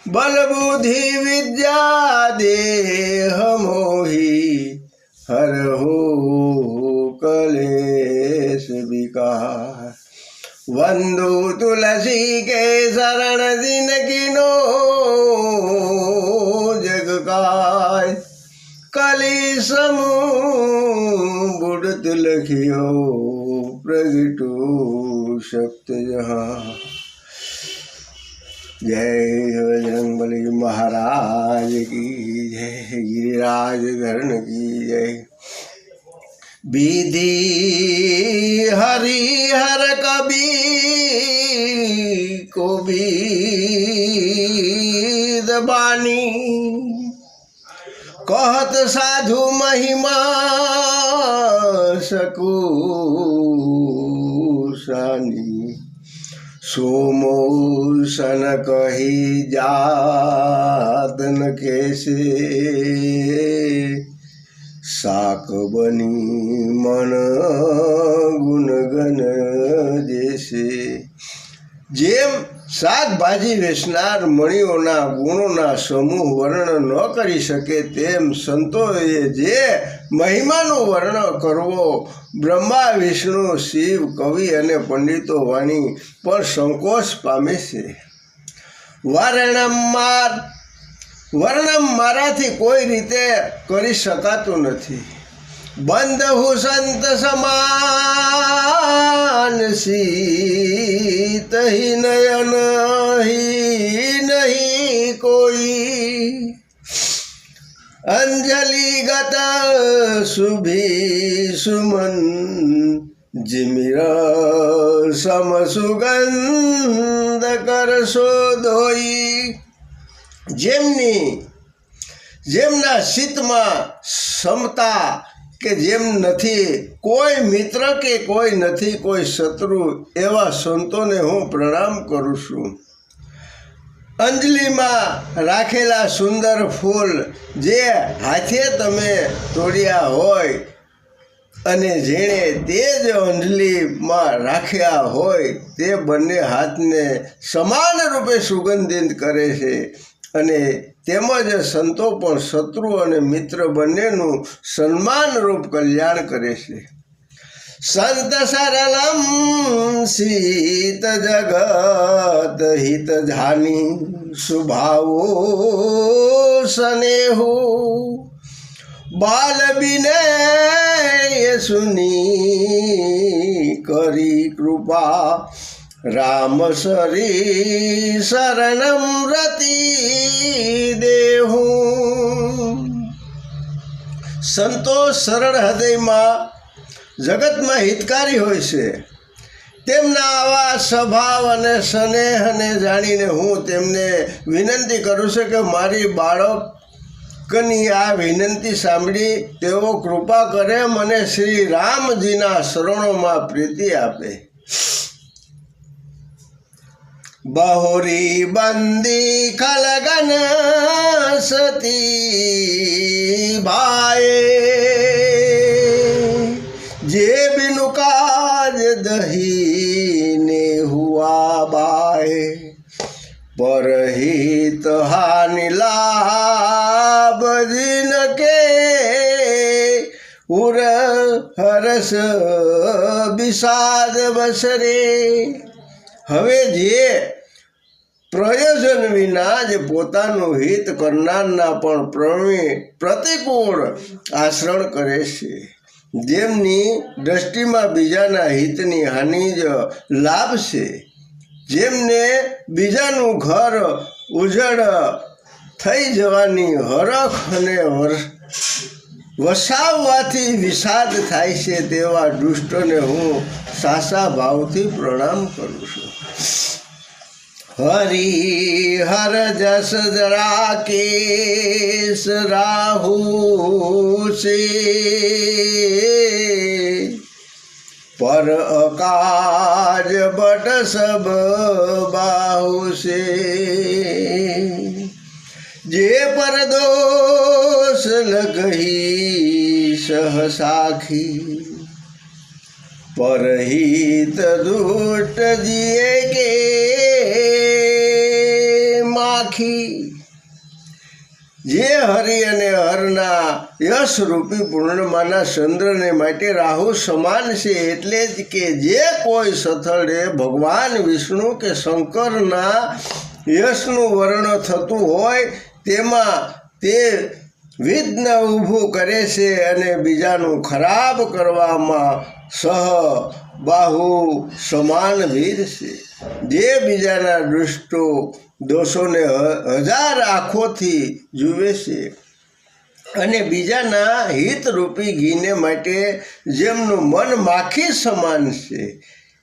बल बुद्धि विद्या देह मोही हरहु कलेश विकार। वंदु तुलसी के शरण दिन किनो जग काय। कली समूह बुढ़त लखियो प्रगटू शक्त जहाँ। जय बजरंगबली महाराज की जय, गिरिराज धरण की जय। विधि हरिहर कवि को विद बानी। कहत साधु महिमा सकुशानी। सोमो सन कही जातन कैसे। साक बनी मन गुणगन जैसे। जेम શાકભાજી વેચનાર મણીઓના ગુણોના સમૂહ વર્ણન ન કરી શકે તેમ સંતોએ જે મહિમાનું વર્ણન કરવો બ્રહ્મા વિષ્ણુ શિવ કવિ અને પંડિતો વાણી પણ સંકોચ પામે છે। વર્ણન મારાથી કોઈ રીતે કરી શકાતું નથી। બંધ હું સંત સમાન સીત ही नयन ही नहीं कोई। अंजलि गत सुभी सुमन जिमिरा सम सुगंध कर शोधोई। જેમના શીતમાં સમતા કે જેમ નથી કોઈ મિત્ર કે કોઈ નથી કોઈ શત્રુ એવા સંતોને હું પ્રણામ કરું છું। અંજલિમાં રાખેલા સુંદર ફૂલ જે હાથે તમે તોડ્યા હોય અને જેણે તે જ અંજલિમાં રાખ્યા હોય તે બંને હાથને સમાન રૂપે સુગંધિત કરે છે। અને તેમજ સંતો પણ શત્રુ અને મિત્ર બંનેનું સન્માનરૂપ કલ્યાણ કરે છે। સંત સરલમ સીત જગત હિત જાની સુભાવો સ્નેહુ। બાલ વિનય સુની કરી કૃપા राम सरी शरणम रति देहूं। संतो सरल हृदय में जगत में हितकारी होय छे। તેમના આવા સ્વભાવ અને સ્નેહને જાણીને હું તેમને વિનંતી કરું છું કે મારી બાળકની આ વિનંતી સાંભળી તેઓ કૃપા કરે મને શ્રી રામજીના શરણોમાં પ્રીતિ આપે। बहुरी बंदी खलगन सती भाए। जे बिनु काज दही ने हुआ बाए। परहित हानि लाभ दिन के उर हरस विषाद बसरे। હવે જે પ્રયોજન વિના જ પોતાનું હિત કરનારના પણ પ્રતિકૂળ આચરણ કરે છે। જેમની દ્રષ્ટિમાં બીજાના હિતની હાનિ જ લાભ છે। જેમને બીજાનું ઘર ઉજળ થઈ જવાની હરખ અને વસાવવાથી વિષાદ થાય છે તેવા દુષ્ટોને હું સાસા ભાવથી પ્રણામ કરું છું। हरि हर जस जरा केस राहु से पर अकाज बट सब बाहु से जे पर दोष लगही सह साखी परहित दुष्ट जिए के માખી જે હરિ અને હરના યશરૂપી પૂર્ણિમાના ચંદ્રને માટે રાહુ સમાન છે. એટલે જ કે જે કોઈ સ્થળે ભગવાન વિષ્ણુ કે શંકરના યશનું વર્ણન થતું હોય તેમાં તે વિઘ્ન ઊભું કરે છે અને બીજાનું ખરાબ કરવામાં બાહુ સમાન વીર છે. જે બીજાના દોષોને હજાર આંખોથી જુએ છે અને બીજાના હિતરૂપી ઘીને માટે જેમનું મન માખી સમાન છે.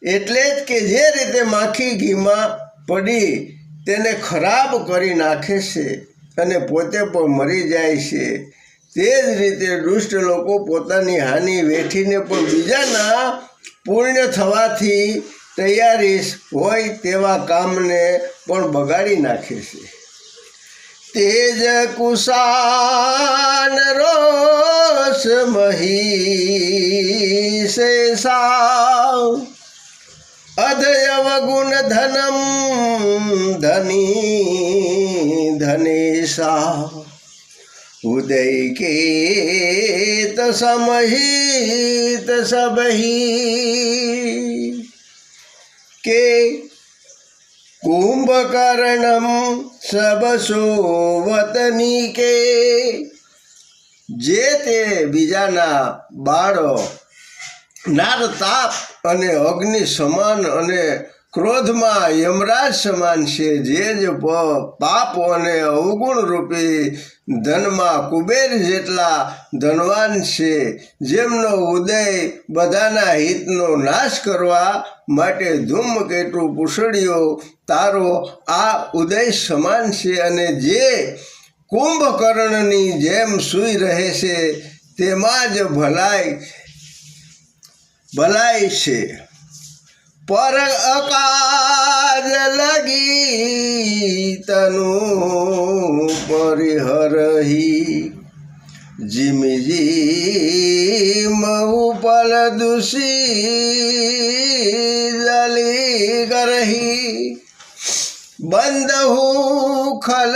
એટલે જ કે જે રીતે માખી ઘીમાં પડી તેને ખરાબ કરી નાખે છે અને પોતે પણ મરી જાય છે, તે જ રીતે દુષ્ટ લોકો પોતાની હાનિ વેઠીને પણ બીજાના પૂર્ણ થવાથી તૈયારી હોય તેવા કામને પણ બગાડી નાખે છે. તેજ કુશાન રોષ મહી શેષા અધયવ ગુણ ધનમ ધની ધનેશા ઉદય કેત સમહિત સબહી કે કુંભકર્ણમ સબસો વતની કે જે તે બીજાના બાળો નારતાપ અને અગ્નિ સમાન અને ક્રોધમાં યમરાજ સમાન છે. જે જ પાપ અને અવગુણ રૂપી ધનમાં કુબેર જેટલા ધનવાન છે. જેમનો ઉદય બધાના હિતનો નાશ કરવા માટે ધૂમકેતુ પૂંછડીઓ તારો આ ઉદય સમાન છે અને જે કુંભકર્ણની જેમ સૂઈ રહે છે તેમાં જ ભલાઈ છે. પર અકાજ લગી તનુ પરિહરહી જીમ જીમ ઉપલ દુષી જલી કરહી બંધહુ ખલ